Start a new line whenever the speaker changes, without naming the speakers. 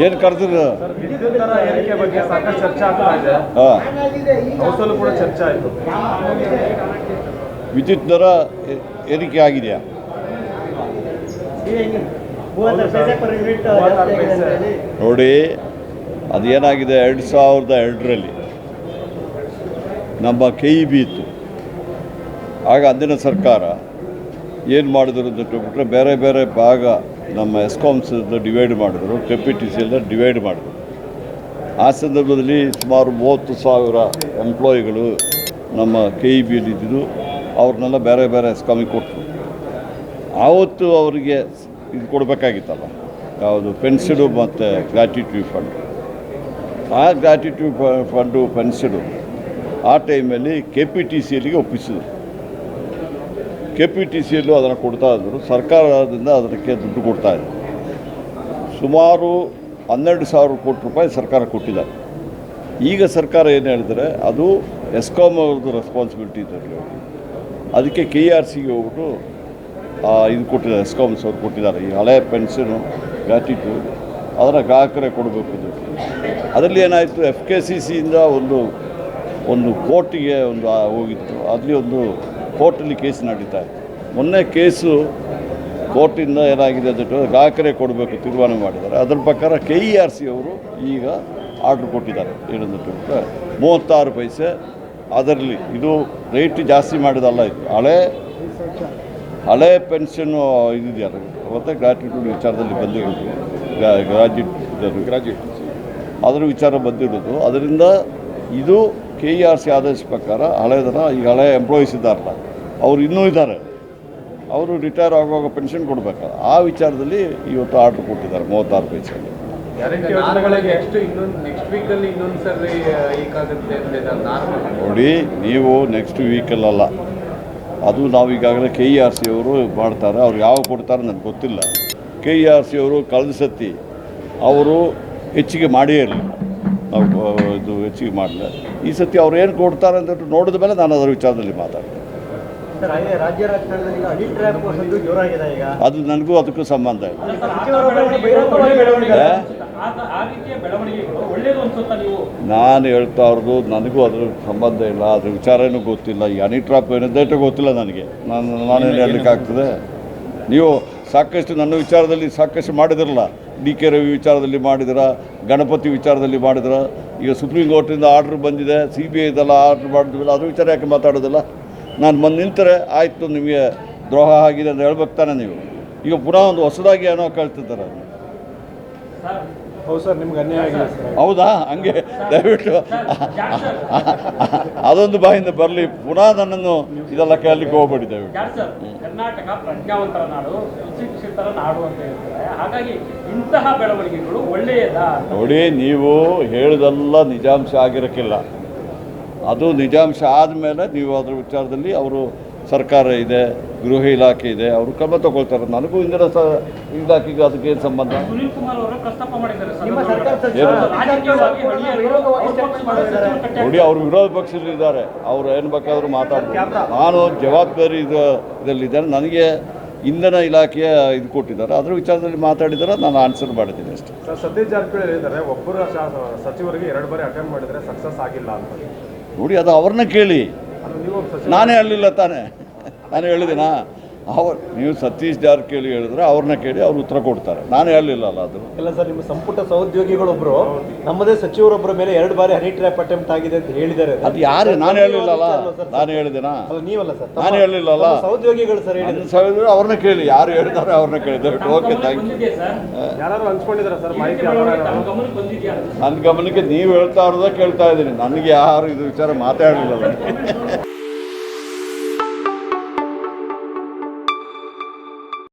ಏನು ಕರೆದ್ರು?
ವಿದ್ಯುತ್ ದರ ಏರಿಕೆ ಬಗ್ಗೆ ಸಾಕಷ್ಟು ಚರ್ಚೆ ಆಗ್ತಾ ಇದೆ. ಹೌಸಲ್ಲೂ ಕೂಡ ಚರ್ಚೆ ಆಯಿತು.
ವಿದ್ಯುತ್ ದರ ಏರಿಕೆ ಆಗಿದೆಯಾ? ನೋಡಿ, ಅದೇನಾಗಿದೆ, 2002ರಲ್ಲಿ ನಮ್ಮ KEB ಇತ್ತು. ಆಗ ಅಂದಿನ ಸರ್ಕಾರ ಏನು ಮಾಡಿದ್ರು ಅಂತ ಬಿಟ್ಟರೆ ಬೇರೆ ಬೇರೆ ಭಾಗ ನಮ್ಮ ಎಸ್ಕಾಮ್ಸ್ ಡಿವೈಡ್ ಮಾಡಿದ್ರು, KPTC ಎಲ್ಲ ಡಿವೈಡ್ ಮಾಡಿದ್ರು. ಆ ಸಂದರ್ಭದಲ್ಲಿ ಸುಮಾರು 30,000 ಎಂಪ್ಲಾಯಿಗಳು ನಮ್ಮ KEBಯಲ್ಲಿ ಇದ್ದರು. ಅವ್ರನ್ನೆಲ್ಲ ಬೇರೆ ಬೇರೆ ಎಸ್ಕಾಮಿಗೆ ಕೊಟ್ಟರು. ಆವತ್ತು ಅವರಿಗೆ ಇದು ಕೊಡಬೇಕಾಗಿತ್ತಲ್ಲ, ಯಾವುದು ಪೆನ್ಷನು ಮತ್ತು ಗ್ರ್ಯಾಟಿಟ್ಯೂಡ್ ಫಂಡ್. ಆ ಗ್ರ್ಯಾಟಿಟ್ಯೂಡ್ ಫಂಡು ಪೆನ್ಷನು ಆ ಟೈಮಲ್ಲಿ KPTCಯಲ್ಲಿಗೆ ಒಪ್ಪಿಸಿದ್ರು. KPTCಯಲ್ಲೂ ಅದನ್ನು ಕೊಡ್ತಾ ಇದ್ದರು. ಸರ್ಕಾರದಿಂದ ಅದಕ್ಕೆ ದುಡ್ಡು ಕೊಡ್ತಾಯಿದ್ರು. ಸುಮಾರು 12,000 ಕೋಟಿ ರೂಪಾಯಿ ಸರ್ಕಾರ ಕೊಟ್ಟಿದ್ದಾರೆ. ಈಗ ಸರ್ಕಾರ ಏನು ಹೇಳಿದ್ರೆ ಅದು ಎಸ್ಕಾಮ್ ಅವ್ರದ್ದು ರೆಸ್ಪಾನ್ಸಿಬಿಲಿಟಿ ಇದೆ. ಅದಕ್ಕೆ KRCಗೆ ಹೋಗ್ಬಿಟ್ಟು ಇದು ಕೊಟ್ಟಿದ್ದಾರೆ, ಎಸ್ಕಾಮ್ಸ್ ಅವ್ರು ಕೊಟ್ಟಿದ್ದಾರೆ. ಈ ಹಳೆ ಪೆನ್ಷನು ಗ್ರ್ಯಾಟಿಟ್ಯೂಡ್ ಅದನ್ನು ಗ್ರಾಹಕರೇ ಕೊಡಬೇಕು. ಅದರಲ್ಲಿ ಏನಾಯಿತು, FKCCಯಿಂದ ಒಂದು ಕೋರ್ಟಿಗೆ ಹೋಗಿತ್ತು. ಅಲ್ಲಿ ಒಂದು ಕೋರ್ಟಲ್ಲಿ ಕೇಸ್ ನಡೀತಾ ಇತ್ತು. ಮೊನ್ನೆ ಕೇಸು ಕೋರ್ಟಿಂದ ಏನಾಗಿದೆ ಅಂತ ಗ್ರಾಹಕರೇ ಕೊಡಬೇಕು ತೀರ್ಮಾನ ಮಾಡಿದ್ದಾರೆ. ಅದರ ಪ್ರಕಾರ KERC ಅವರು ಈಗ ಆರ್ಡ್ರ್ ಕೊಟ್ಟಿದ್ದಾರೆ. ಏನಂದ್ರೆ 36 ಪೈಸೆ. ಅದರಲ್ಲಿ ಇದು ರೇಟ್ ಜಾಸ್ತಿ ಮಾಡಿದಲ್ಲ, ಇದು ಹಳೆ ಪೆನ್ಷನ್ನು ಇದೆಯಲ್ಲ, ಮತ್ತು ಗ್ರ್ಯಾಟಿಟ್ಯೂಡ್ ವಿಚಾರದಲ್ಲಿ ಬಂದಿರೋದು, ಗ್ರಾಜ್ಯುಯೇಟ್ ಅದರ ವಿಚಾರ ಬಂದಿರೋದು. ಅದರಿಂದ ಇದು KERC ಆದೇಶ ಪ್ರಕಾರ ಹಳೆದನ ಈಗ ಹಳೆ ಎಂಪ್ಲಾಯೀಸ್ ಇದ್ದಾರಲ್ಲ, ಅವರು ಇನ್ನೂ ಇದ್ದಾರೆ, ಅವರು ರಿಟೈರ್ ಆಗುವಾಗ ಪೆನ್ಷನ್ ಕೊಡಬೇಕಲ್ಲ, ಆ ವಿಚಾರದಲ್ಲಿ ಇವತ್ತು ಆರ್ಡ್ರ್ ಕೊಟ್ಟಿದ್ದಾರೆ 36 ಪೈಸೆ. ನೋಡಿ, ನೀವು ನೆಕ್ಸ್ಟ್ ವೀಕಲ್ಲ, ಅದು ನಾವು ಈಗಾಗಲೇ KERC ಅವರು ಮಾಡ್ತಾರೆ. ಅವ್ರು ಯಾವಾಗ ಕೊಡ್ತಾರೆ ನನಗೆ ಗೊತ್ತಿಲ್ಲ. KERC ಅವರು ಕಳೆದ ಸತಿ ಅವರು ಹೆಚ್ಚಿಗೆ ಮಾಡಿಯೇ ಇರಲಿಲ್ಲ, ನಾವು ಇದು ಹೆಚ್ಚಿಗೆ ಮಾಡಲಿಲ್ಲ. ಈ ಸತಿ ಅವ್ರು ಏನು ಕೊಡ್ತಾರೆ ಅಂತ ನೋಡಿದ ಮೇಲೆ ನಾನು ಅದರ ವಿಚಾರದಲ್ಲಿ ಮಾತಾಡ್ತೇನೆ. ಅದು ನನಗೂ ಅದಕ್ಕೂ ಸಂಬಂಧ ಇಲ್ಲ. ನಾನು ಹೇಳ್ತಾ ಅವ್ರದ್ದು ನನಗೂ ಅದ್ರ ಸಂಬಂಧ ಇಲ್ಲ, ಅದ್ರ ವಿಚಾರನೂ ಗೊತ್ತಿಲ್ಲ. ಈ ಹನಿ ಟ್ರಾಪ್ ಏನಿದೆ ಗೊತ್ತಿಲ್ಲ ನನಗೆ. ನಾನೇನು ಹೇಳಲಿಕ್ಕಾಗ್ತದೆ? ನೀವು ಸಾಕಷ್ಟು ನನ್ನ ವಿಚಾರದಲ್ಲಿ ಸಾಕಷ್ಟು ಮಾಡಿದಿರಲ್ಲ. DK ರವಿ ವಿಚಾರದಲ್ಲಿ ಮಾಡಿದಿರ, ಗಣಪತಿ ವಿಚಾರದಲ್ಲಿ ಮಾಡಿದ್ರ. ಈಗ ಸುಪ್ರೀಂ ಕೋರ್ಟಿಂದ ಆರ್ಡ್ರ್ ಬಂದಿದೆ, CBIದೆಲ್ಲ ಆರ್ಡ್ರ್ ಮಾಡಿದ್ವಿಲ್ಲ, ಅದ್ರ ವಿಚಾರ ಯಾಕೆ ಮಾತಾಡೋದಿಲ್ಲ? ನಾನು ಬಂದು ನಿಂತರೆ ಆಯಿತು, ನಿಮಗೆ ದ್ರೋಹ ಆಗಿದೆ ಅಂತ ಹೇಳ್ಬೇಕು ತಾನೆ ನೀವು. ಈಗ ಪುನಃ ಒಂದು ಹೊಸದಾಗಿ ಏನೋ ಕೇಳ್ತಿದ್ದಾರೆ.
ಹೌದು ಸರ್, ನಿಮ್ಗೆ ಅನ್ಯಾಯ ಆಗಿದೆ ಸರ್.
ಹೌದಾ? ಹಂಗೆ ದಯವಿಟ್ಟು ಅದೊಂದು ಬಾಯಿಂದ ಬರಲಿ. ಪುನಃ ನನ್ನನ್ನು ಇದೆಲ್ಲ ಕೇಳಲಿಕ್ಕೆ ಹೋಗ್ಬೇಡಿ ದಯವಿಟ್ಟು.
ಕರ್ನಾಟಕ ಪ್ರಜ್ಞಾವಂತರ ನಾಡು, ಸುಶಿಕ್ಷಿತರ ನಾಡು ಅಂತ ಹೇಳ್ತಾರೆ. ಹಾಗಾಗಿ ಇಂತಹ ಬೆಳವಣಿಗೆಗಳು ಒಳ್ಳೆಯದ?
ನೋಡಿ, ನೀವು ಹೇಳಿದೆಲ್ಲ ನಿಜಾಂಶ ಆಗಿರೋಕ್ಕಿಲ್ಲ. ಅದು ನಿಜಾಂಶ ಆದಮೇಲೆ ನೀವು ಅದರ ವಿಚಾರದಲ್ಲಿ ಅವರು ಸರ್ಕಾರ ಇದೆ, ಗೃಹ ಇಲಾಖೆ ಇದೆ, ಅವರು ಕ್ರಮ ತಗೊಳ್ತಾರೆ. ನನಗೂ ಇಂದಿನ ಇಲಾಖೆಗೆ ಅದಕ್ಕೆ ಏನು ಸಂಬಂಧ?
ಸುನೀಲ್ ಕುಮಾರ್ ಅವರು ಪ್ರಸ್ತಾಪ ಮಾಡಿದ್ದಾರೆ.
ನೋಡಿ, ಅವರು ವಿರೋಧ ಪಕ್ಷದಲ್ಲಿದ್ದಾರೆ, ಅವ್ರು ಏನು ಬೇಕಾದರೂ ಮಾತಾಡ್ತಾರೆ. ನಾನು ಜವಾಬ್ದಾರಿ ಇದರಲ್ಲಿದ್ದೇನೆ. ನನಗೆ ಇಂಧನ ಇಲಾಖೆಯ ಇದು ಕೊಟ್ಟಿದ್ದಾರೆ, ಅದರ ವಿಚಾರದಲ್ಲಿ ಮಾತಾಡಿದರೆ ನಾನು ಆನ್ಸರ್ ಮಾಡಿದ್ದೀನಿ ಅಷ್ಟೇ.
ಸರ್, ಸತೀಶ್ ಜಾರಕಿಹೊಳಿ ಹೇಳಿದ್ದಾರೆ ಒಬ್ಬರು ಸಚಿವರಿಗೆ 2 ಬಾರಿ ಅಟೆಂಡ್ ಮಾಡಿದರೆ ಸಕ್ಸಸ್ ಆಗಿಲ್ಲ ಅಂತ.
ನೋಡಿ, ಅದು ಅವ್ರನ್ನ ಕೇಳಿ, ನಾನೇ ಹೇಳಲಿಲ್ಲ ತಾನೇ. ನಾನು ಹೇಳಿದ್ದೀನಾ? ನೀವು ಸತೀಶ್ ಜಾರಕಿಹೊಳಿ ಹೇಳಿದ್ರೆ ಅವ್ರನ್ನ ಕೇಳಿ ಅವ್ರು ಉತ್ತರ ಕೊಡ್ತಾರೆ. ನಾನು ಹೇಳಲಿಲ್ಲಲ್ಲ ಅದು.
ಇಲ್ಲ ಸರ್, ನಿಮ್ಮ ಸಂಪುಟ ಸಹೋದ್ಯೋಗಿಗಳೊಬ್ಬರು ನಮ್ಮದೇ ಸಚಿವರೊಬ್ಬರ ಮೇಲೆ 2 ಬಾರಿ ಹನಿ ಟ್ರ್ಯಾಪ್ ಅಟೆಂಪ್ಟ್ ಆಗಿದೆ ಅಂತ ಹೇಳಿದ್ದಾರೆ.
ಅದು ಯಾರು? ನಾನು ಹೇಳಲಿಲ್ಲಲ್ಲ. ನಾನು ಹೇಳಿದ್ದೀನಾ?
ನೀವಲ್ಲ ಸರ್,
ನಾನು ಹೇಳಲಿಲ್ಲಲ್ಲ.
ಸಹೋದ್ಯೋಗಿಗಳು ಸರ್
ಹೇಳಿದ್ರು, ಅವ್ರನ್ನ ಕೇಳಿ, ಯಾರು ಹೇಳಿದ್ದಾರೆ ಅವ್ರನ್ನ ಕೇಳಿದ್ರೆ. Okay, thank you.
ಯಾರು ಹಂಚ್ಕೊಂಡಿದ್ದಾರೆ ಸರ್ ಮಾಹಿತಿ?
ನನ್ನ ಗಮನಕ್ಕೆ ನೀವು ಹೇಳ್ತಾ ಇರೋದ ಕೇಳ್ತಾ ಇದ್ದೀನಿ. ನನಗೆ ಯಾರು ಇದು ವಿಚಾರ ಮಾತಾಡಲಿಲ್ಲ.